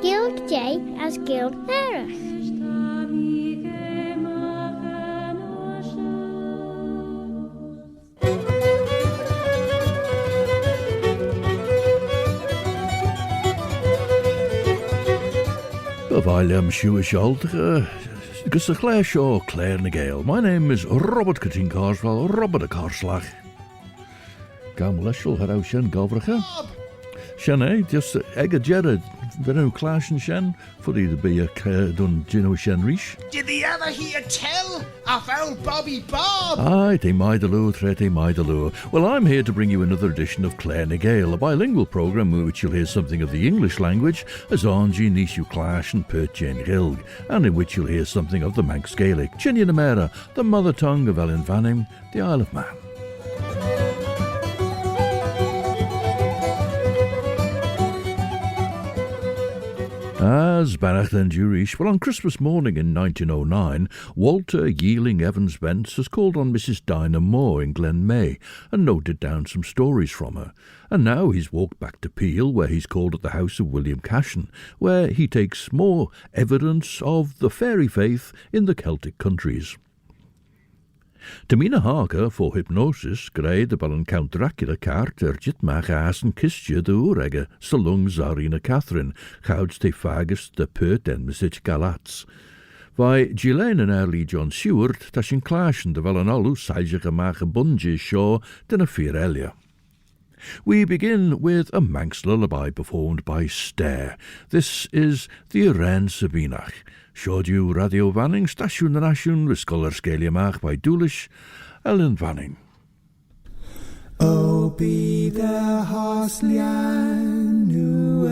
Gilg J as Gilg Nerach. William cwcwallt, gus a Claare seo Claare na Gael. My name is Robert Catin Carswell, Robert a Carslach. Gam leisiol har aw shen gofracha. Shen just ega Jared, Venu Clash and Shen, for the be a dun Gino Shen Rish. Did the ever hear tell of old Bobby Bob? Aye, te maidaloo, trete maidaloo. Well, I'm here to bring you another edition of Claare na Gael, a bilingual programme in which you'll hear something of the English language, as Angie, Nishu Clash and Pert Jane Gilg, and in which you'll hear something of the Manx Gaelic, Chinny Namera, the mother tongue of Ellen Vanning, the Isle of Man. As Banach then Jurish, well, on Christmas morning in 1909, Walter William Evans Wentz has called on Mrs. Dinah Moore in Glen Maye and noted down some stories from her. And now he's walked back to Peel, where he's called at the house of William Cashen, where he takes more evidence of the fairy faith in the Celtic countries. To Mina Harker for hypnosis, greu de bal Count Dracula kaart jit mach aas en kistje de oerege, salung Tsarina Catherine, gouds te fagus de Pert en mesich Galatz. Vai Ghislaine en early John Seward, tashin clashen de wel an alu saige mache bunje shaw den a Elia. We begin with a Manx lullaby performed by STAA. This is the Arrane saveenagh. Siodiw Radio Vanning, Stasiwn na Nasiwn, Ysgol Sgeliamach by Dwlish, Ellen Vanning. O bydd y hoslian nhw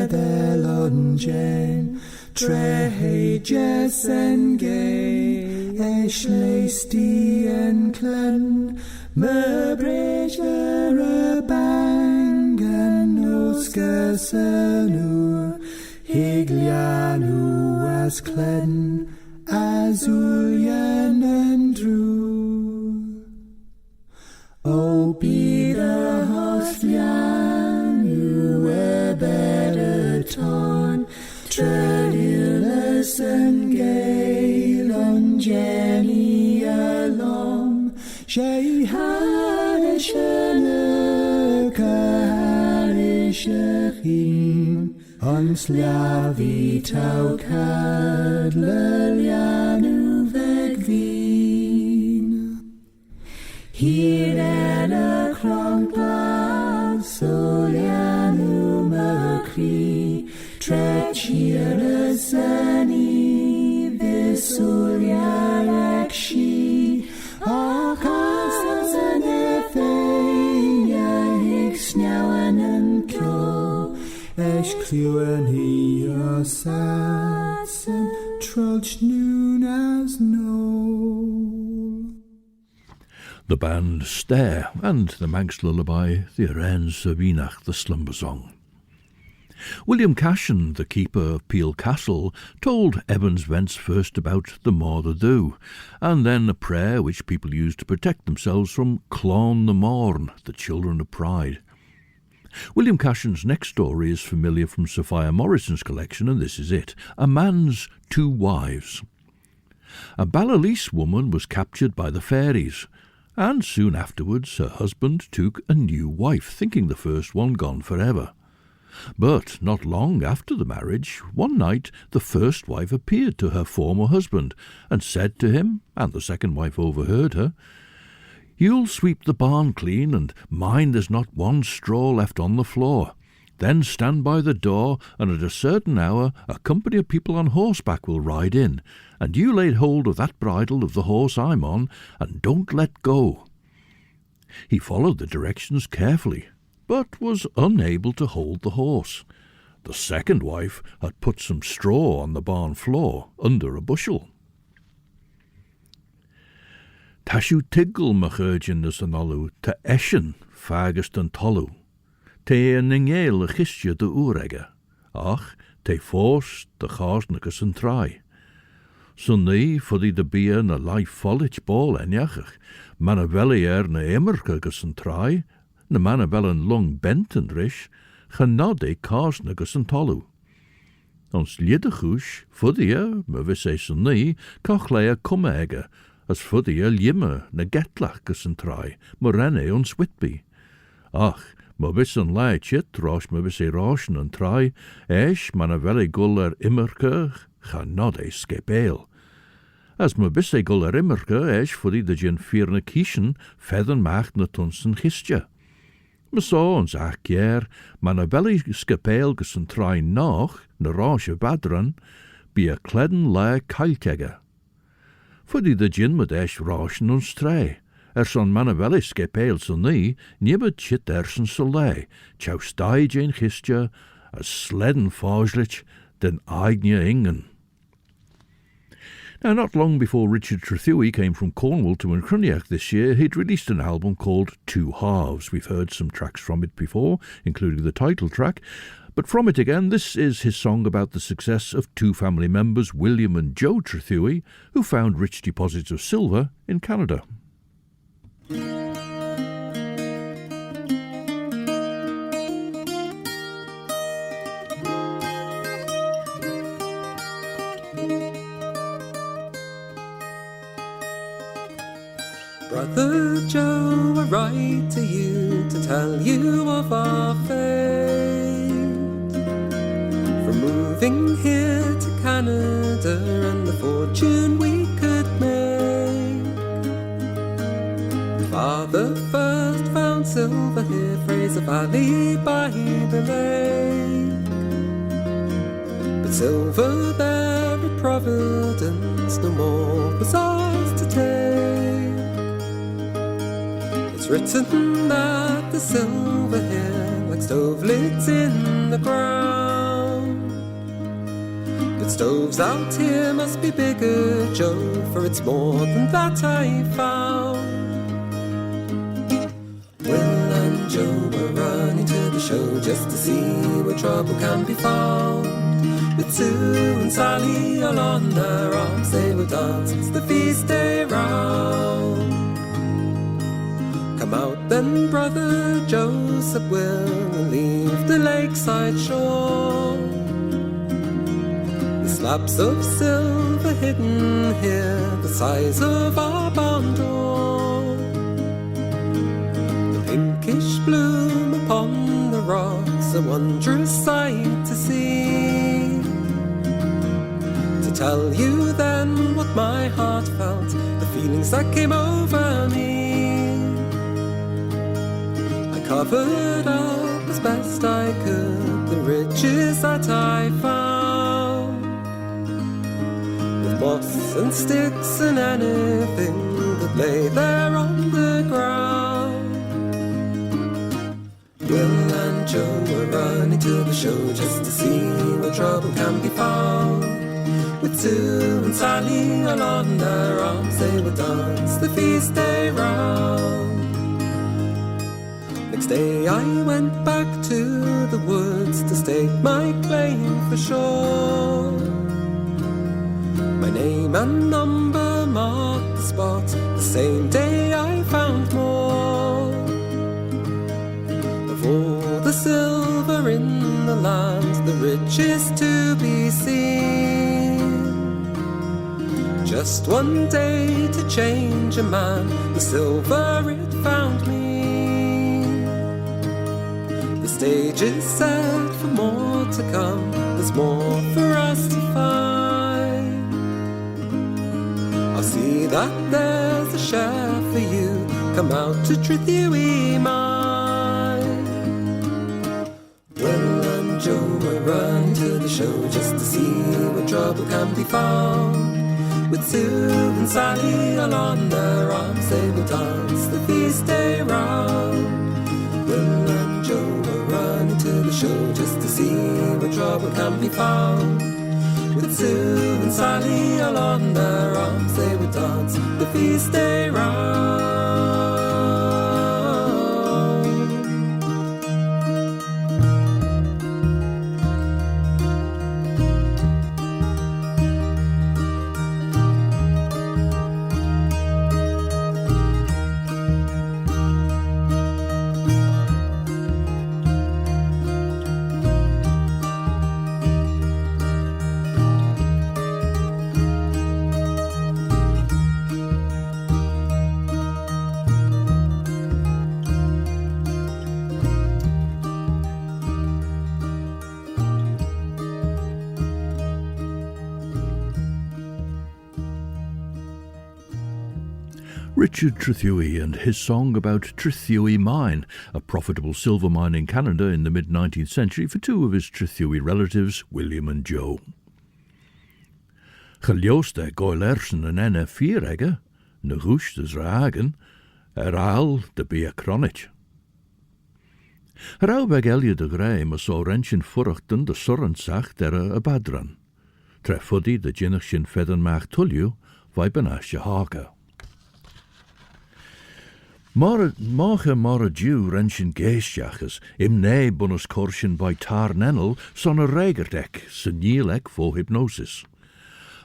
the longen, treheges yn gei, leisdi yn clyn, my breasure y bang yn osgys yn nhw, higlianw as clen, as Ulian and Drew. O bydd y hoslian yw e better ton, Trethewey yn Gael on Jenny along, she harish yn y caharish y chyn, ons lavi tau cad lilianu vegvin. Here en a cronglad solianu macri, treacherous ani visuliar akshi, ocasas an effeia higsnyawan and klo. Esh clúan he os as and trudge noon as no. The band STAA and the Manx lullaby, the Arrane saveenagh, the slumber song. William Cashen, the keeper of Peel Castle, told Evans Wentz first about the Maw the Dhu, and then a prayer which people used to protect themselves from Clon the Morn, the children of pride. William Cashen's next story is familiar from Sophia Morrison's collection, and this is it, A Man's Two Wives. A Ballalease woman was captured by the fairies, and soon afterwards her husband took a new wife, thinking the first one gone forever. But not long after the marriage, one night the first wife appeared to her former husband, and said to him, and the second wife overheard her, "You'll sweep the barn clean, and mind there's not one straw left on the floor. Then stand by the door, and at a certain hour a company of people on horseback will ride in, and you lay hold of that bridle of the horse I'm on, and don't let go." He followed the directions carefully, but was unable to hold the horse. The second wife had put some straw on the barn floor under a bushel. Tashu tiggle machurgin is an olu, ta eshen, fagust and tolu. Te ningel a chistje de urega, ach, te Phos de chásnagus an trai. Son ní fuddy de bia na life follich ball enjachach, manna veli na emerke gus an trai, na manna velen long benten rish, genade chásnagus an tolu. Ons liedechús, fuddy me vis son ní, cochlea cumege, as fuddy limme na getlach gus an trai, morenne ons Whitby. Ach, ma vis an lai chit, rosh me vis roshen an trai, manna veli gull immerke, genade skepeel. As me vis gull immerke, fuddy de gin firne kieschen, feathen macht na tunsen gistje. Me saw ons jaar, manna veli skepeel gus an trai nach, na rosje badran, be a kledden lai kailkege. Fuddy de gin met roshen ons trai. Son manna veli skepeel son nie, niebbe chit ersen so lei, chau stai jane gistje, as sledden foslich, den eigne ingen. Now, not long before Richard Trethewey came from Cornwall to Cruniac this year, he'd released an album called Two Halves. We've heard some tracks from it before, including the title track. But from it again, this is his song about the success of two family members, William and Joe Trethewey, who found rich deposits of silver in Canada. Brother Joe, I write to you to tell you of our fate, from moving here to Canada and the fortune we could make. Father first found silver here, Fraser Valley by the lake, but silver there at Providence no more was ours to take. It's written that the silver here, like stove lids in the ground, but stoves out here must be bigger, Joe, for it's more than that I found. Will and Joe were running to the show just to see where trouble can be found. With Sue and Sally all on their arms, they will dance, it's the feast day round. Come out then, brother Joe, said Will, and leave the lakeside shore. The slabs of silver hidden here, the size of our barn door. The pinkish bloom upon the rocks, a wondrous sight to see. To tell you then what my heart felt, the feelings that came over me. Covered up as best I could the riches that I found, with moss and sticks and anything that lay there on the ground. Will and Joe were running to the show just to see where trouble can be found. With Sue and Sally all on their arms, they would dance the feast day round. Next day I went back to the woods to stake my claim for sure. My name and number marked the spot, the same day I found more. Of all the silver in the land, the richest to be seen. Just one day to change a man, the silver it found me. The stage is set for more to come, there's more for us to find. I'll see that there's a share for you, come out to Trethewey mine. Will and Joe will run to the show just to see where trouble can be found. With Sue and Sally all on their arms, they will dance the feast day round. Will and Joe will run to the show just to see where trouble can be found. With Sue and Sally all on their arms, they will dance the feast day round. Richard Trethewey and his song about Trethewey Mine, a profitable silver mine in Canada in the mid-19th century for two of his Trethewey relatives, William and Joe. Gelooste Gaelersen en enne vieregge, ne roes des ragen, al de bea cronich. Rauw beg Elje de Grey maar so rentjen furchten de sorrensach der a badran. Trefuddy de jinnachshin fedden maag tulju, vai benasje Harker. Mare Jew rentjen geestjachers, im nee bunnes korsjen by tar nennel, son a regerdek, senielek voor hypnosis.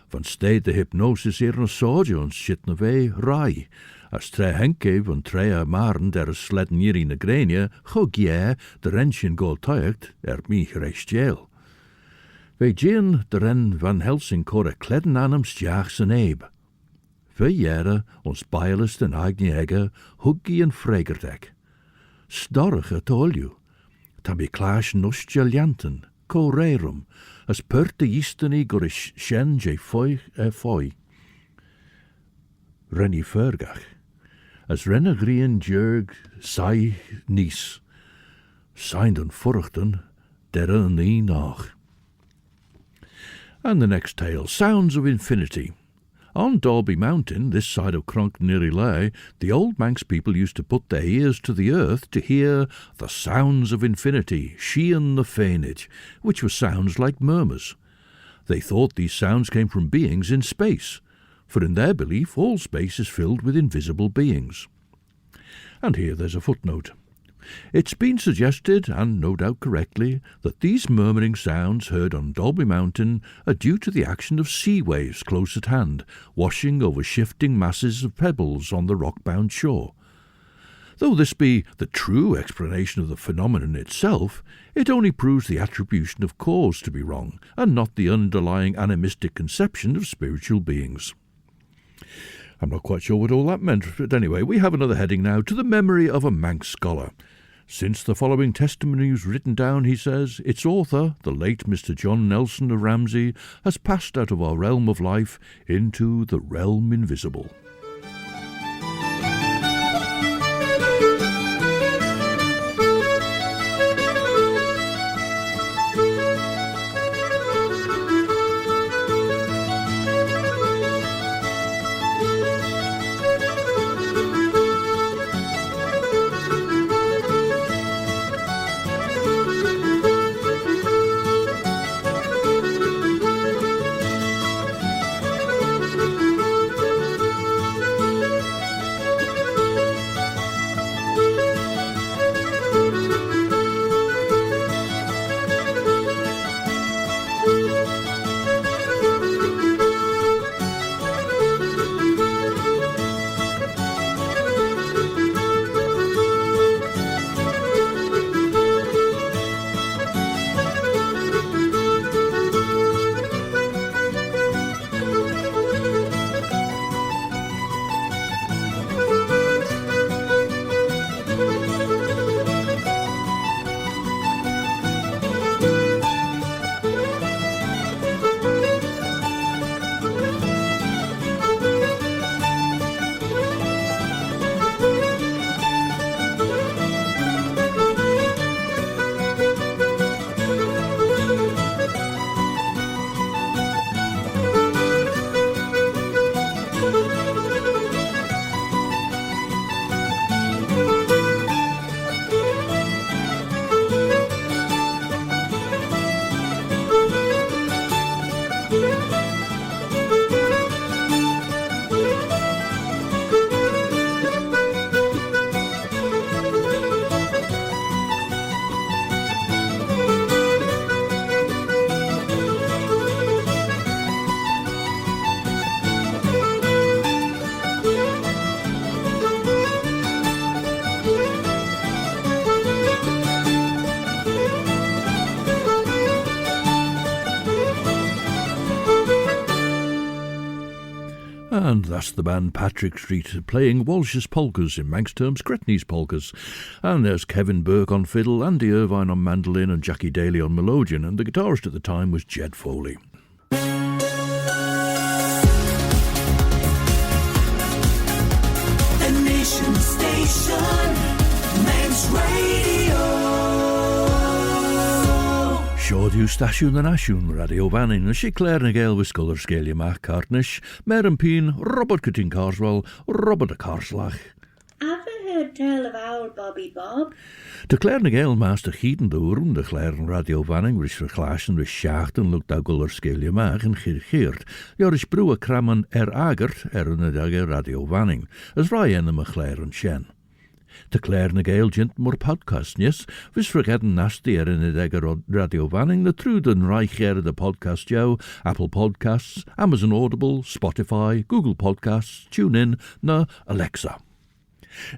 Van steed de hypnosis hier een sojoons shit na vee rai. As tre henke van tre maren der sledden hier in de grenie, go gje de rentjen goal tuigt, mij gerecht jail. Wij gien de ren van Helsing kore kledden aan hem stjaachs en eeb. We jaren ons bijlest en eigen egge, huggie en fregerdek. Storige tolju, tabi klaas nostjaljanten, co rerum, as perte jisteni gorish shen je foi. Renny Fergach, as rennegrien jurg sai nies, signed and furchten, derre nie nach. And the next tale, Sounds of Infinity. On Dalby Mountain, this side of Cronk-Nirrilay, the old Manx people used to put their ears to the earth to hear the sounds of infinity, shean the fainage, which were sounds like murmurs. They thought these sounds came from beings in space, for in their belief all space is filled with invisible beings. And here there's a footnote. It's been suggested, and no doubt correctly, that these murmuring sounds heard on Dalby Mountain are due to the action of sea waves close at hand, washing over shifting masses of pebbles on the rock-bound shore. Though this be the true explanation of the phenomenon itself, it only proves the attribution of cause to be wrong, and not the underlying animistic conception of spiritual beings. I'm not quite sure what all that meant, but anyway, we have another heading now, to the memory of a Manx scholar. Since the following testimony was written down, he says, its author, the late Mr. John Nelson of Ramsey, has passed out of our realm of life into the realm invisible. And that's the band Patrick Street playing Walsh's polkas, in Manx terms Gretny's polkas. And there's Kevin Burke on fiddle, Andy Irvine on mandolin and Jackie Daly on melodeon, and the guitarist at the time was Jed Foley. station, Manx Radio. Siodiw stasiwn yn asiwn radio fanning, si Claare Gael wisgol yr sgeiliau mach cartnish, mer yn pyn, Robert Cytyn Carswell, Robert y Carslach. Have you heard tell of old Bobby Bob? De Claare Gael master chieden de oeren, de Claare radio vanning, ris verglazen, ris schachten, lukt agul er skeelje maag en geert. Joris broe krammen agert, een dagge radio vanning, as rai en me Claare shen. De Claare Gael gent more podcastjes, vis vergeten nasty in de dagge radio vanning, de truden reich de podcast jou, Apple Podcasts, Amazon Audible, Spotify, Google Podcasts, TuneIn, na Alexa.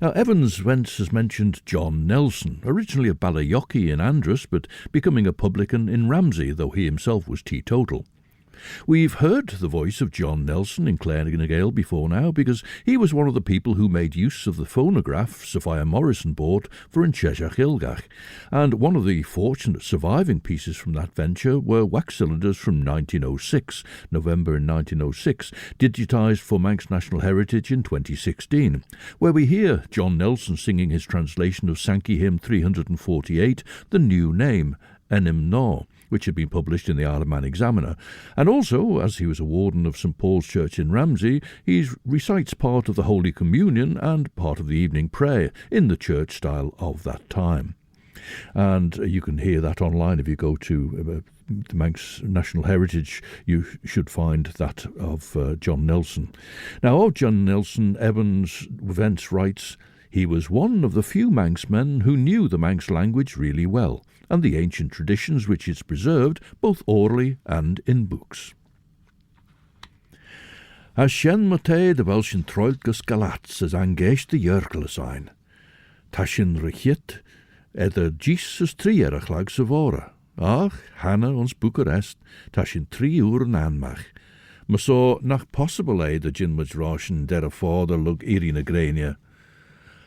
Now, Evans Wentz has mentioned John Nelson, originally of Ballyocky in Andros, but becoming a publican in Ramsey, though he himself was teetotal. We've heard the voice of John Nelson in Claare Gael before now, because he was one of the people who made use of the phonograph Sophia Morrison bought for An Cheshire Hilgach, and one of the fortunate surviving pieces from that venture were wax cylinders from 1906, November in 1906, digitised for Manx National Heritage in 2016, where we hear John Nelson singing his translation of Sankey Hymn 348, The New Name, Enim No, which had been published in the Isle of Man Examiner, and also, as he was a warden of St Paul's Church in Ramsey, he recites part of the Holy Communion and part of the evening prayer in the church style of that time. And you can hear that online if you go to the Manx National Heritage. You should find that of John Nelson. Now, of John Nelson, Evans Wentz writes, he was one of the few Manx men who knew the Manx language really well, and the ancient traditions which it's preserved, both orally and in books. As shen mate de Welschen troiltgus Galatz as angeist de Jurkeles ein. Tashin richit, edder Jesus 3 lag savora. Ach, Hanna ons Bucharest, tashin 3 uren aanmach. Maar so nach possible de jinmuds roshen der vader lug irina grenia.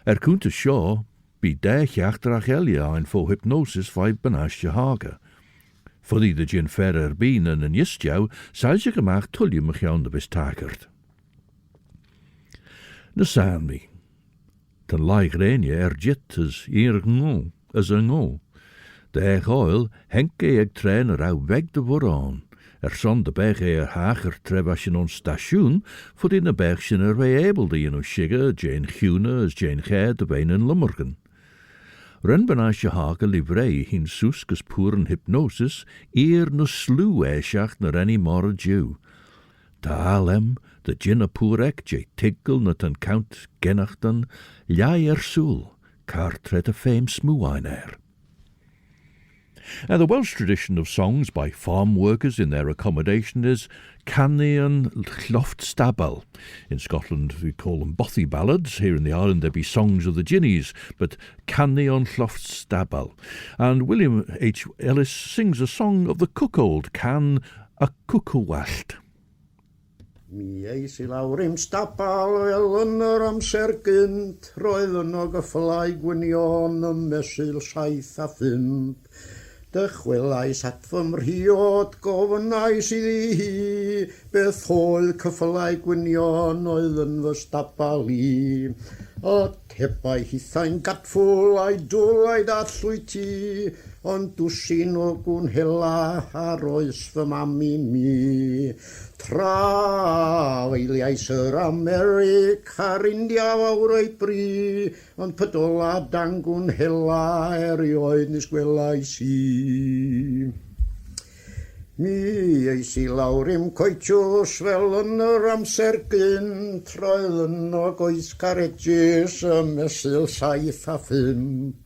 Kunte shaw, be achterach Ailean for hypnosis 5 Mina Harker. For die de gin ferrer bienen en jistjou, zal je gemaakt tulje me gaan de bestakerd. Na saan me. Ten laig renie jit as ngol, as een ngol. De Gael henke trainer uit weg de vooraan. Son de berg hager trevasjen ons station, voor in de bergjen weebelde je no shigger, Jane Hune as Jane Gael de wijn en Lummergen. Ren Mina Harker livrei hin suskus puren hypnosis, no slew eishacht na any more Jew. Ta alem, de jinna purek, je tiggle na ten Count Genachten, ljai soul, car tret a fame smuainer. Now, the Welsh tradition of songs by farm workers in their accommodation is Cannion Loftstabel. In Scotland, we call them bothy ballads. Here in the island, there be songs of the ginnies, but Cannion Loftstabel. And William H. Ellis sings a song of the cuckold, Can a cwcwallt. Mi eis I lawr im stabal fel yn yr amser gynt, roedd yno gyfflau gwynion y mesul 7 a 5. Dychwelais at fy mrhiod gofynais iddi hi, beth oedd cyfflau gwynion oedd yn fy stabal I. A tebau hithain gatfwl a'i dwlaid allwyt ond dwsin o gwnhela ar oes fy mami mi. Trafeiliais yr Americ a'r India fawr o'i bri, ond pydola dan gwnhela erioed nes gwelais I. Mi eis I lawr im coetiws fel yn yr amser gynt, roedd yno goes caregys y mesul 7 a 5.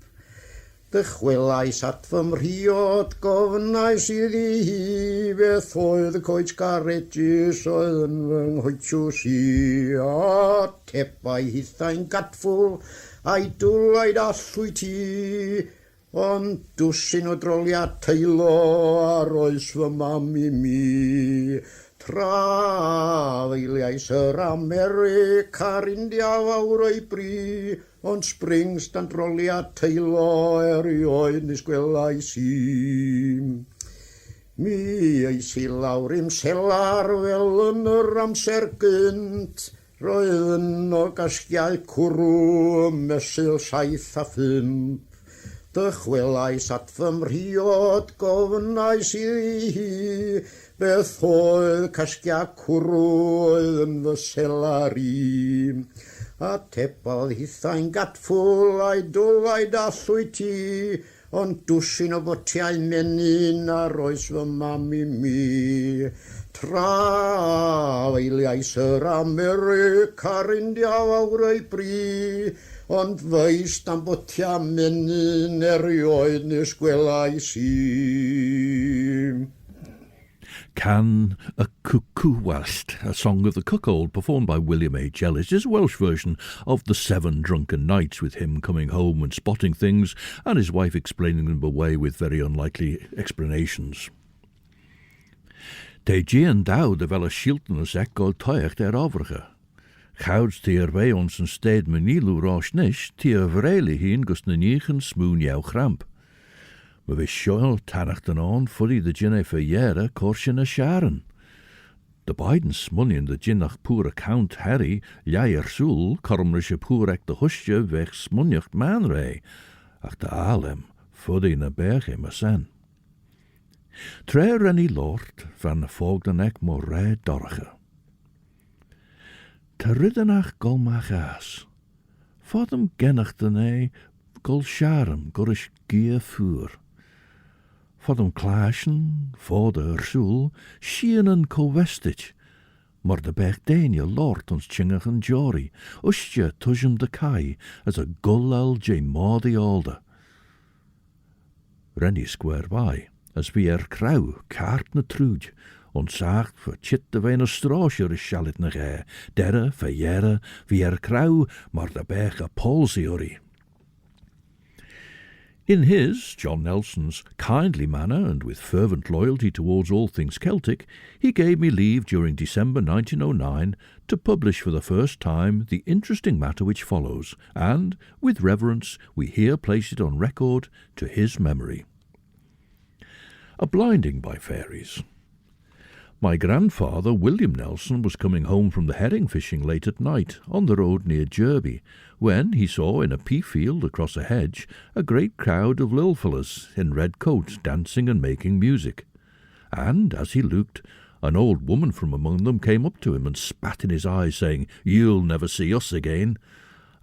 Dychwelais at fy mrhiod gofynais iddi hi, beth oedd y coed garegys oedd yn fy nghoetiws I. A tebau hithain gatfwl a'i dwlaid allwyt I, ond dwsin o droliad teilo ar oes fy mami mi. Trafeiliais yr Americ a'r India fawr o'i bri, ond springs dan droliad teilo erioed nes gwelais I. Mi eis I lawr im selar fel yn yr amser gynt, Roedden o gasgiau cwrw mesul 7 a 5. Dychwelais at fy mhriod gofnais i hi, beth oedd casgiau cwrw yn fy selari. A tebodd hithain gatffwl a'i dwlaid allwy ti, ond dwsin o botiau menyn ar oes fy mami mi. Tra eiliais yr America ar India awr ei bri, ond feis dan botia menyn erioed nes gwelais i. Can a cwcwwallt, a song of the cuckold performed by William H Ellis, is a Welsh version of the 7 Drunken Nights, with him coming home and spotting things and his wife explaining them away with very unlikely explanations. Te Gian Dowd de wel shiltenis ek gold toicht overige. Gouds tier wij ons een steed menilou roosnish, tier vreli heen gust na niegen smoon jouw gramp. Maar we schoil tannachten aan fully de ginne verjere korsje na sharen. De beiden smunien de ginnach pure Count Harry, jaier soel, kormrische purek de husje weg smunjacht manrei, ach de alem, fully na berge ma sen. Tre rennie lord van volgden ek morij dorge. Te riddenach golmagas, fodem gennachtene gol sharem gorish gier voer. Fodem klaasjen, vode ersoel, schienen cwestit, maar de bergdenie lord ons chingach en jory, usje tujem de kai, as a gullal je maudi alde. Rennie square by, as we krauw, kaart na truj, onzaagt voor chit de weiner stroosje is shalit na ge, derre, verjere, we krauw, maar de berg a polsiori. In his, John Nelson's, kindly manner and with fervent loyalty towards all things Celtic, he gave me leave during December 1909 to publish for the first time the interesting matter which follows, and, with reverence, we here place it on record to his memory. A blinding by fairies. My grandfather, William Nelson, was coming home from the herring fishing late at night, on the road near Derby, when he saw in a pea field across a hedge a great crowd of lil fellas in red coats dancing and making music. And, as he looked, an old woman from among them came up to him and spat in his eyes, saying, "You'll never see us again."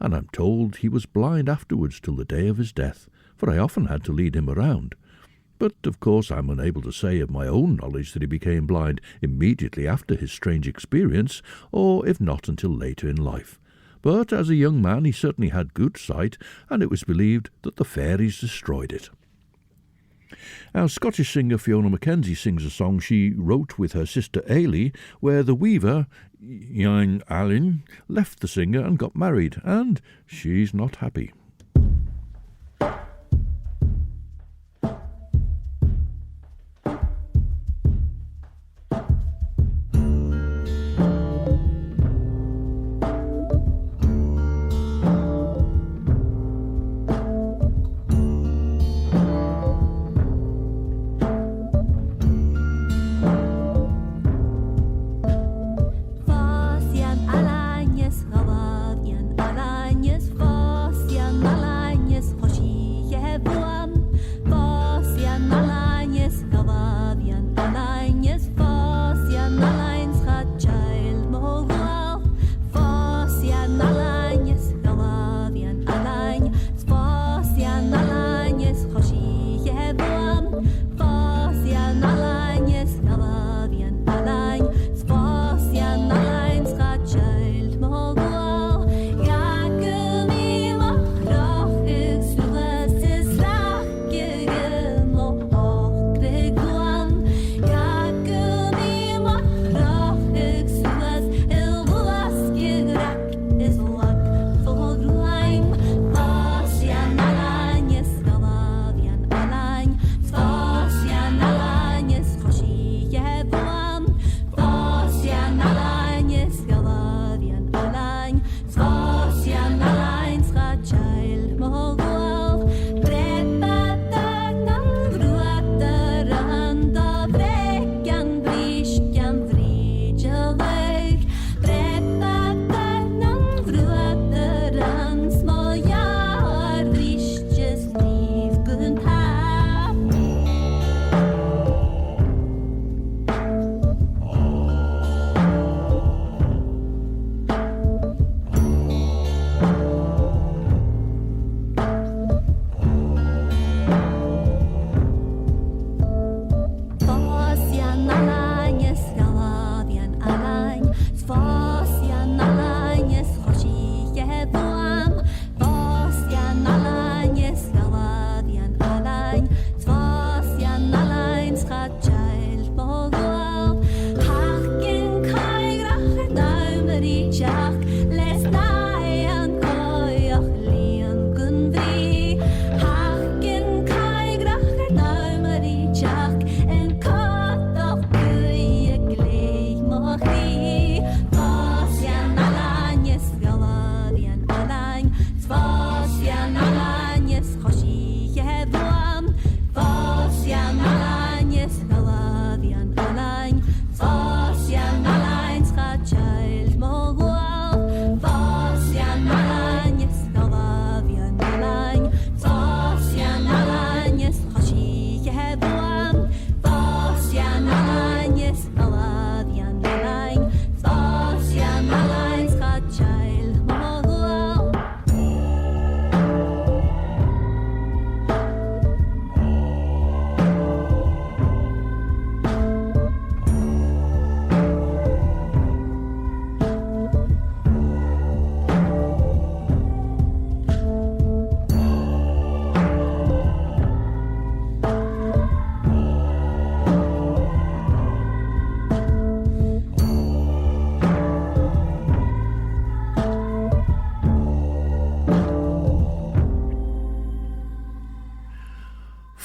And I'm told he was blind afterwards till the day of his death, for I often had to lead him around. But, of course, I'm unable to say of my own knowledge that he became blind immediately after his strange experience, or if not until later in life. But as a young man he certainly had good sight, and it was believed that the fairies destroyed it. Our Scottish singer Fiona Mackenzie sings a song she wrote with her sister Ailean, where the weaver, Ailean, left the singer and got married, and she's not happy. Phos, Iain, Alanyes, Hawad, Iain, Alanyes, Phos, Iain,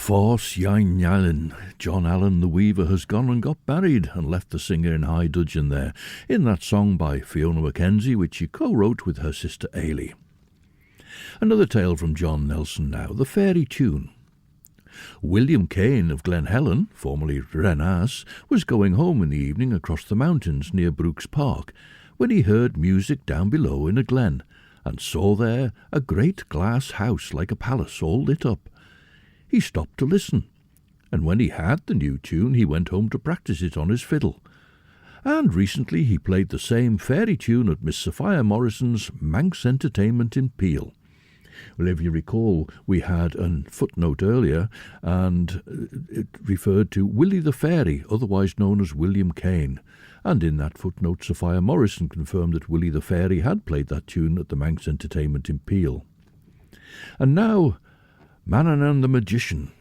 Phos, Iain, John Allen the weaver has gone and got married and left the singer in high dudgeon there, in that song by FIONA MACKENZIE which she co-wrote with her sister Ailean. Another tale from John Nelson now, the fairy tune. William Cashen of Glen Helen, formerly Renas, was going home in the evening across the mountains near Brooks Park, when he heard music down below in a glen, and saw there a great glass house like a palace all lit up. He stopped to listen, and when he had the new tune he went home to practice it on his fiddle. And recently he played the same fairy tune at Miss Sophia Morrison's Manx entertainment in Peel. Well, if you recall, we had a footnote earlier, and it referred to Willie the Fairy, otherwise known as William Cashen. And in that footnote, Sophia Morrison confirmed that Willie the Fairy had played that tune at the Manx entertainment in Peel. And now, Manannán the Magician.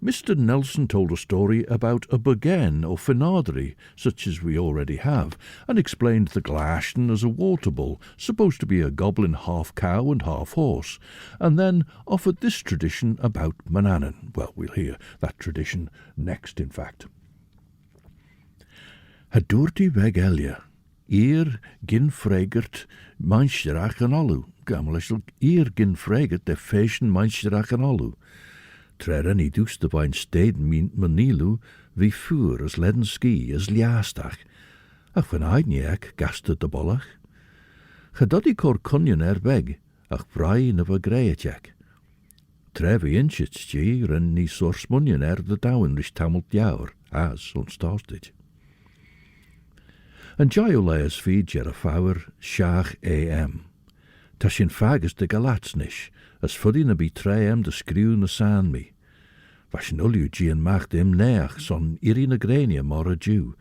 Mr. Nelson told a story about a bogeen or finardry, such as we already have, and explained the Galatz as a water bull, supposed to be a goblin half cow and half horse, and then offered this tradition about Manannán. Well, we'll hear that tradition next, in fact. Het doortie weg Elia, gin fregert mancherach an olu, gammelishel gin fregert de fashion mancherach an olu. Treren I doeste bij steden manilu, wie vuur as ledden ski as liastach. Ach van eidniak gaste de bollach. Gedoddy cor cunyon weg, ach vrij na greetjak. Trevi inchitstje ren ni source munyon de down rish tamelt jaur, as onstostig. En Giolaeus feed jer a fawr shach AM. Tashin fagus de Galatz nish, as fuddy na be treem de screw na san me. Vashin ulju gian macht im neach son iri na grenia mor a Jew.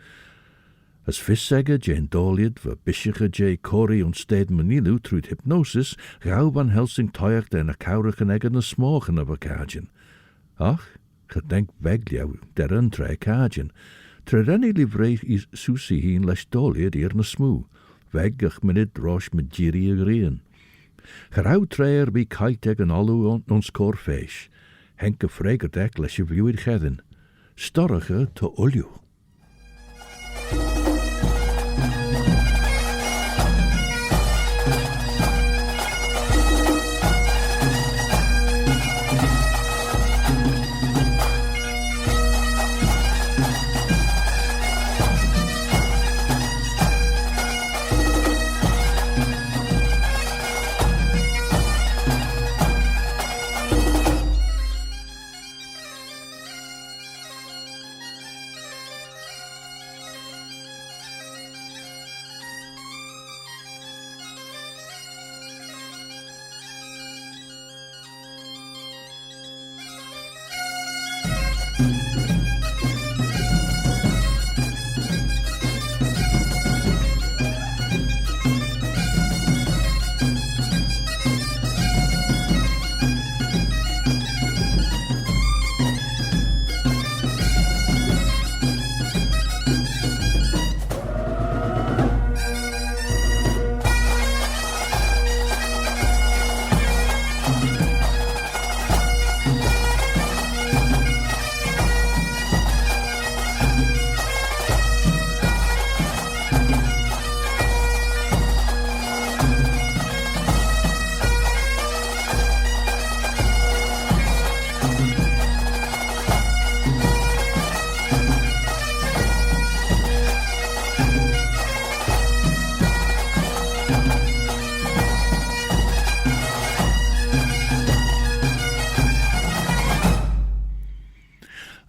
As fissegge jen dolied va bishiche j Corey on steden manilu through hypnosis, gauw van Helsing toyach den a kaurigen eggen na smogen of a kajen. Ach, gedenk vegliau der een tre kajen. Trereni livrei is susi hien les dolied eer na smoe. Veggach minid rosh met jiri agreen. Gerauw treer wie kaiteg en alu ons korfeesh. Henke fregerdek les je vluid gedden. Storrige te olju.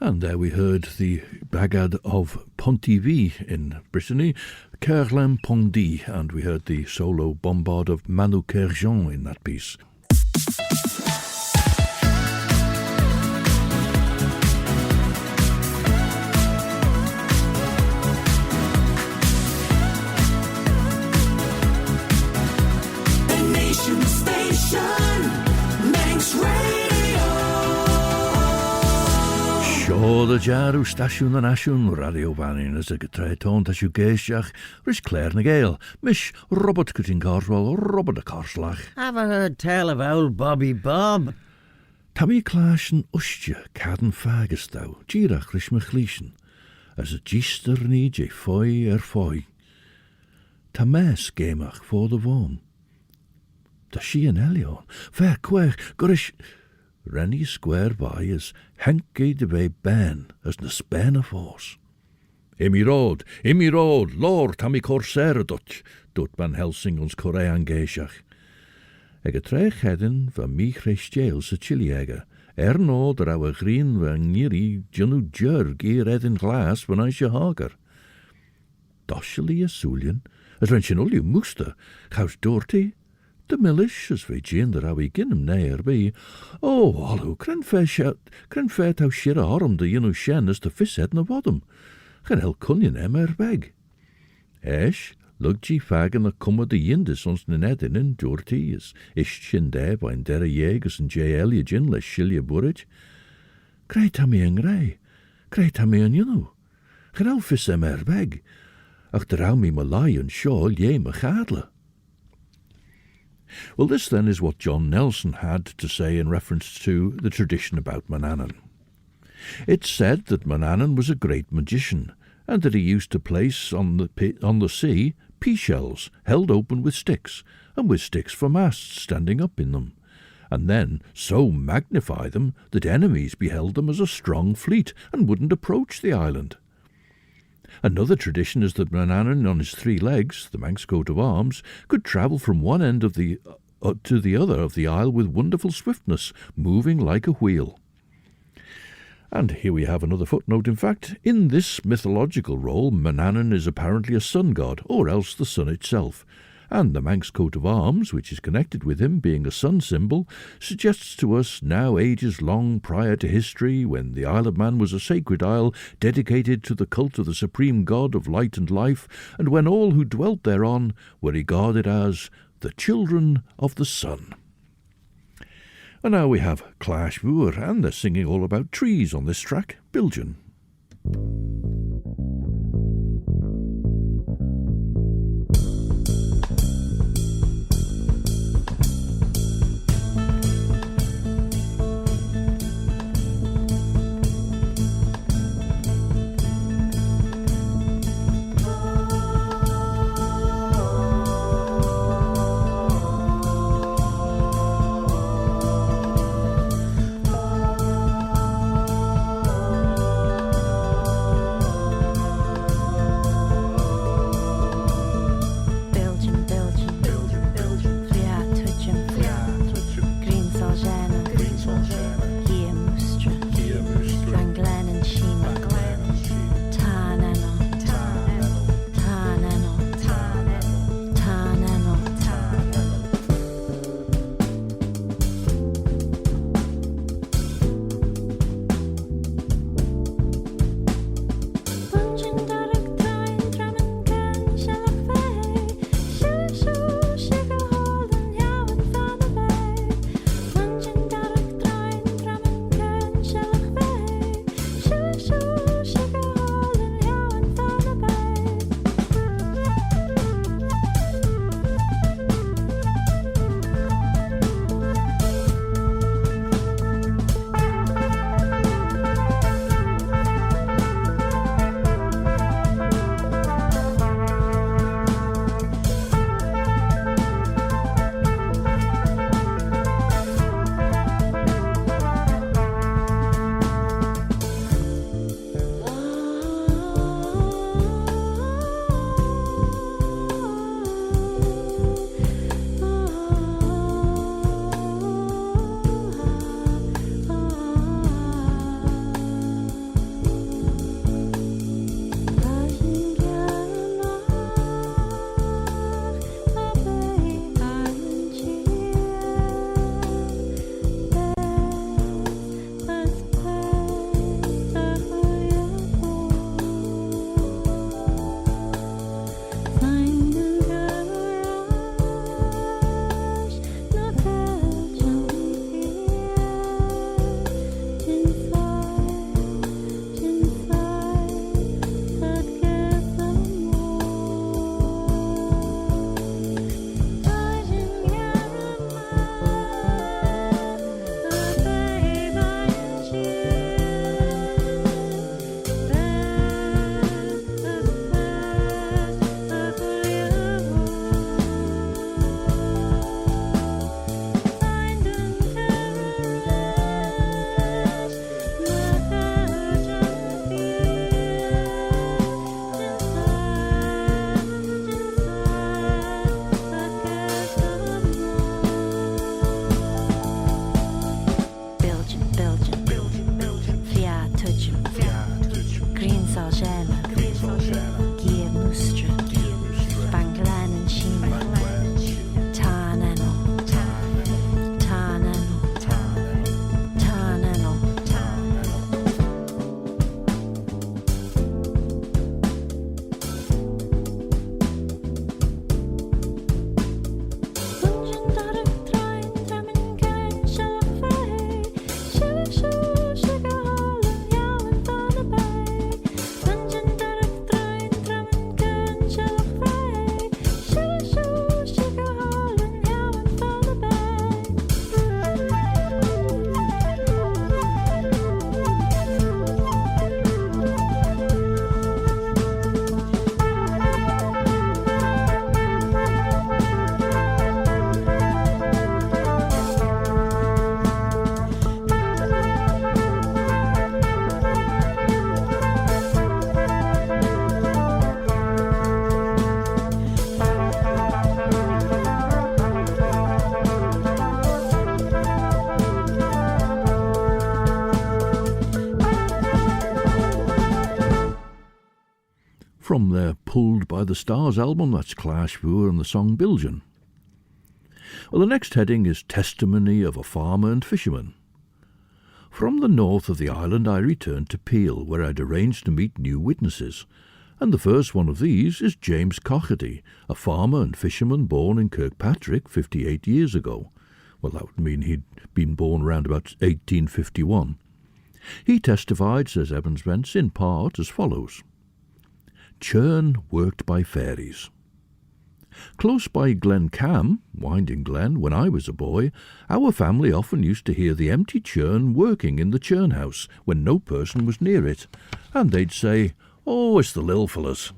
And there we heard the Bagad of Pontivy in Brittany, KERLENN PONDI, and we heard the solo bombard of Manu Kerjan in that piece. The Nation Station, Manx Radio. Sure the Jaru Station and Ashun Radio Vanning as a Getreton Tashu Geishach, Rish Claare na Gael, Mish Robert Cutting Carswell, Robert the Carslach. Have I heard tell of old Bobby Bob? Tam I clash an ustja caden fagus thou, girach rish machlishen, as a gister ni je foy foy. Ta mes gamach for the vorm. Ta she an Ailean, fair quer, gorish. Rennie square by as henke de way ben as na span of horse. Imi road, lord, tammy corsair dutch, dut ban Helsing ons Korean geishach. Ege treich hedden van mi Jail sa Chiliega, no der our green van niri junu jurg edin glas van Mina Harker. Doshali a Sulian, as when shinulli muster, house dorty, the millish as we gin der awi ginnem neer be. Oh, allo, cren fair tau shira arm de yinu shen as the fish head na bottom. Gen hel kunjen emmer beg. Esh, lug ji fagen a cumma de yindis ons na nedin in dorty is shin de bain dere yegas and J Elliot les shilja burridge. Greit hammy en greit hammy en yinu. Gen hel fish emmer beg. Ach der hou me malai and shawl ye me gadle. Well, this then is what John Nelson had to say in reference to the tradition about Manannan. It's said that Manannan was a great magician, and that he used to place on the sea pea shells held open with sticks, and with sticks for masts standing up in them, and then so magnify them that enemies beheld them as a strong fleet and wouldn't approach the island. Another tradition is that Manannan on his 3 legs, the Manx coat of arms, could travel from one end of the to the other of the isle with wonderful swiftness, moving like a wheel. And here we have another footnote. In fact, in this mythological role, Manannan is apparently a sun god, or else the sun itself, and the Manx coat of arms, which is connected with him being a sun symbol, suggests to us now ages long prior to history, when the Isle of Man was a sacred isle dedicated to the cult of the supreme god of light and life, and when all who dwelt thereon were regarded as the children of the sun. And now we have Claare Vuur, and they're singing all about trees on this track, Biljan. From their Pulled by the Stars album, that's Claare and the song Diwezhan. Well, the next heading is Testimony of a Farmer and Fisherman. From the north of the island I returned to Peel, where I'd arranged to meet new witnesses, and the first one of these is James Cocherty, a farmer and fisherman born in Kirkpatrick 58 years ago. Well, that would mean he'd been born around about 1851. He testified, says Evans Wentz, in part as follows. Churn worked by fairies. Close by Glen Cam, Winding Glen, when I was a boy, our family often used to hear the empty churn working in the churn house when no person was near it, and they'd say, "Oh, it's the lil fellas."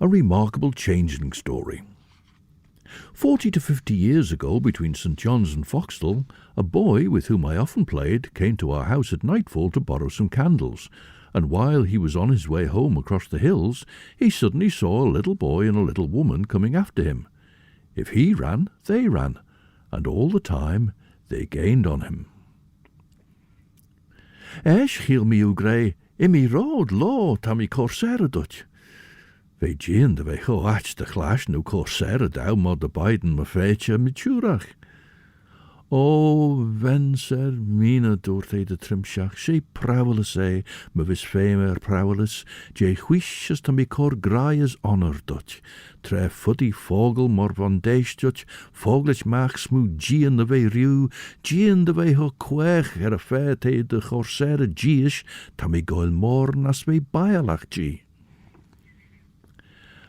A remarkable changeling story. 40 to 50 years ago, between St John's and Foxtel, a boy with whom I often played came to our house at nightfall to borrow some candles, and while he was on his way home across the hills, he suddenly saw a little boy and a little woman coming after him. If he ran, they ran, and all the time they gained on him. Esh hiel mi ugre, imi road lo tam I corsera dutch. Ve gien de ve ho ach de clash nu corsera dau mod de Biden ma fecha miturach. O, venser Mina dwrth de trimsiach, se prawelus me vis femer prawelus, je huish as tam I cor graias honor dutch, tre fuddy vogel mor van deistutch, vogelch mach smu gien de ve riu, gien de ve ho quech a fete de corsera giish, tam I goil morn as ve bialach gi.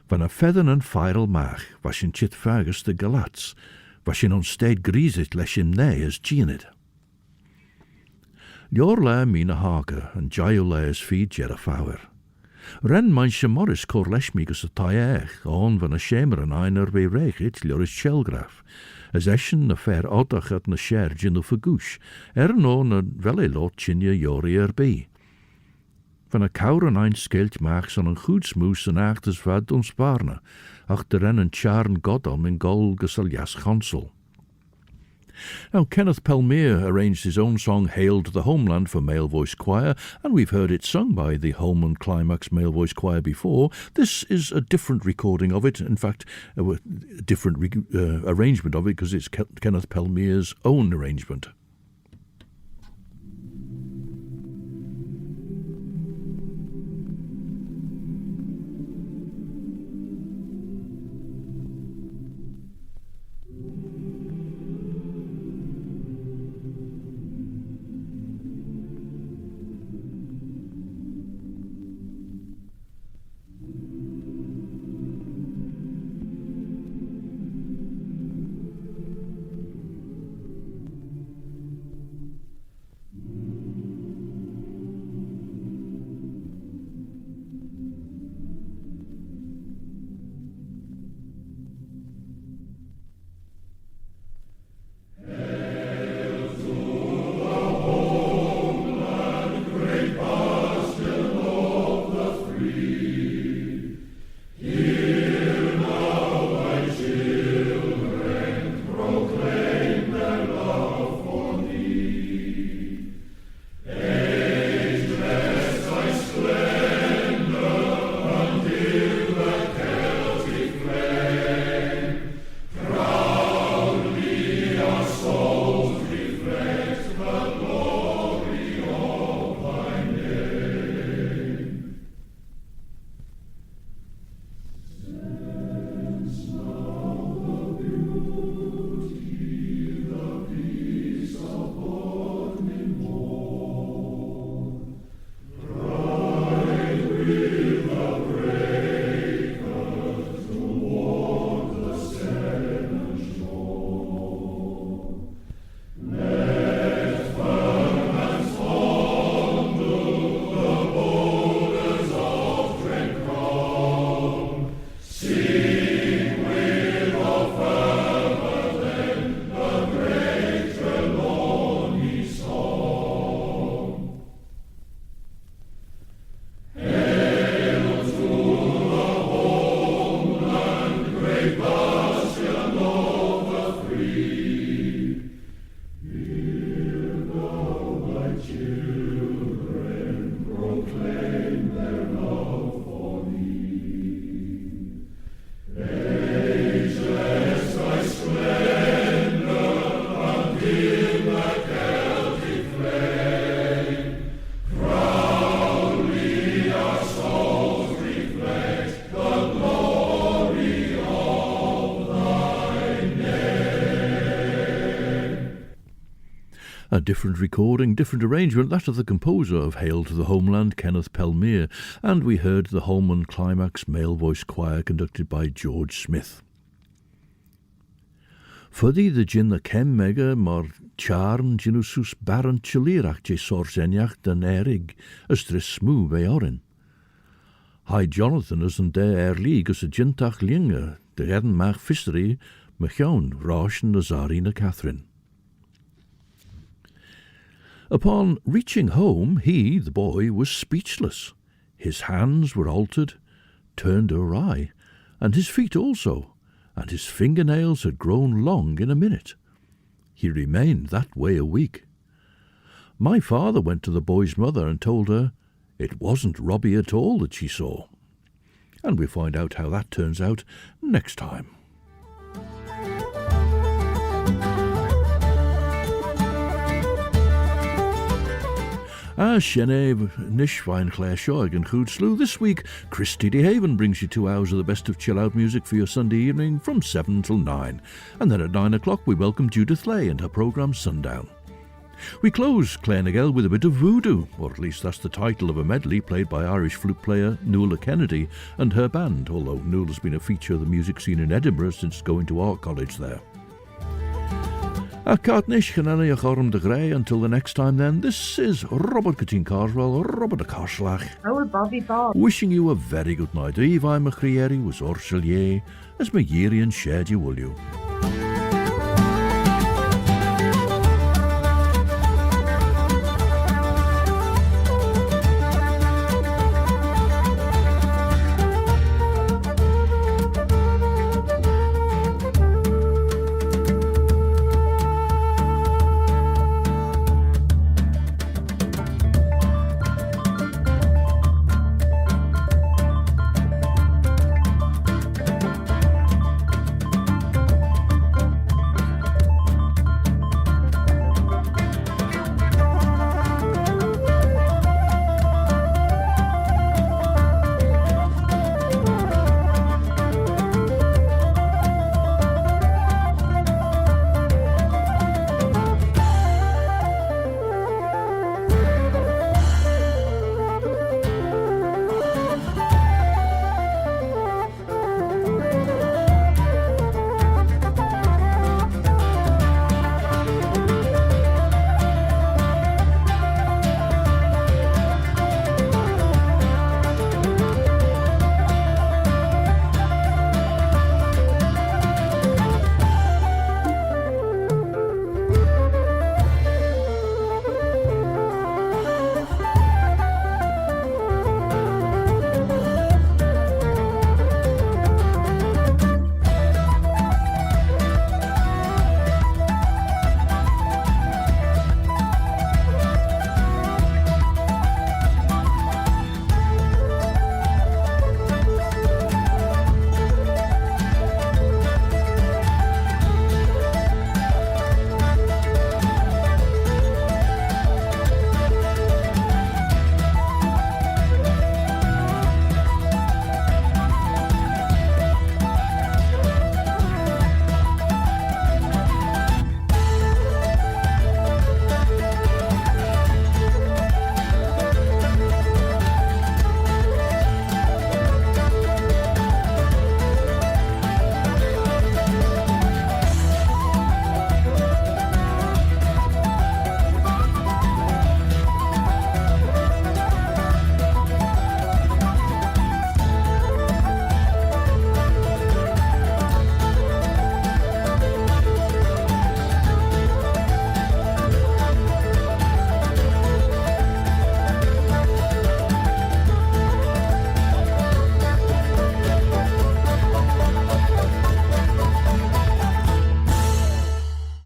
Van a feather and feirel mach, was in chit fagus de Galatz, was in onstead griesit lesh him ne as gienid. Liorla Mina Harker and Gael as feed Jerafauer. Ren manche Morris cor lesh migus a taech, on van a schemer an einer ve rechit Lioris Shelgraf, as eschen na fair oddach at na sherge in the fagoosh, no na vele lot chinja jori erbij. Van a kaur an ein skelt machs an een goed smoes en achters vad ons barne, achter en een charn godom in gol gesaljas chansel. Now, Kenneth Pelmere arranged his own song Hail to the Homeland for Male Voice Choir, and we've heard it sung by the Holman Climax Male Voice Choir before. This is a different recording of it, in fact, a different arrangement of it, because it's Kenneth Pelmere's own arrangement. A different recording, different arrangement, that of the composer of Hail to the Homeland, Kenneth Pelmere, and we heard the Holman Climax male voice choir conducted by George Smith. Fyddi the gin the cem mega mar charn ginusus barant chilirach je sorseniach den erig, ystris smw be orin. Hai Jonathan is een de league as a gintach linger, de redden mach fissery, mechown, rauschen the Tsarina Catherine. Upon reaching home, he, the boy, was speechless. His hands were altered, turned awry, and his feet also, and his fingernails had grown long in a minute. He remained that way a week. My father went to the boy's mother and told her it wasn't Robbie at all that she saw. And we find out how that turns out next time. Shene Nishwein Claare Shoig and Hoodslew. This week, Christy de Haven brings you 2 hours of the best of chill-out music for your Sunday evening from 7 till 9. And then at 9 o'clock we welcome Judith Lay and her programme Sundown. We close Claare with a bit of voodoo, or at least that's the title of a medley played by Irish flute player Nuala Kennedy and her band, although Nuala's been a feature of the music scene in Edinburgh since going to art college there. Until the next time then, this is Robert Catine Carswell, Robert de Carslach. Oh, Bobby Bob. Wishing you a very good night. Eve I'm a creeri was Orchelier, as my Iain shared you will you.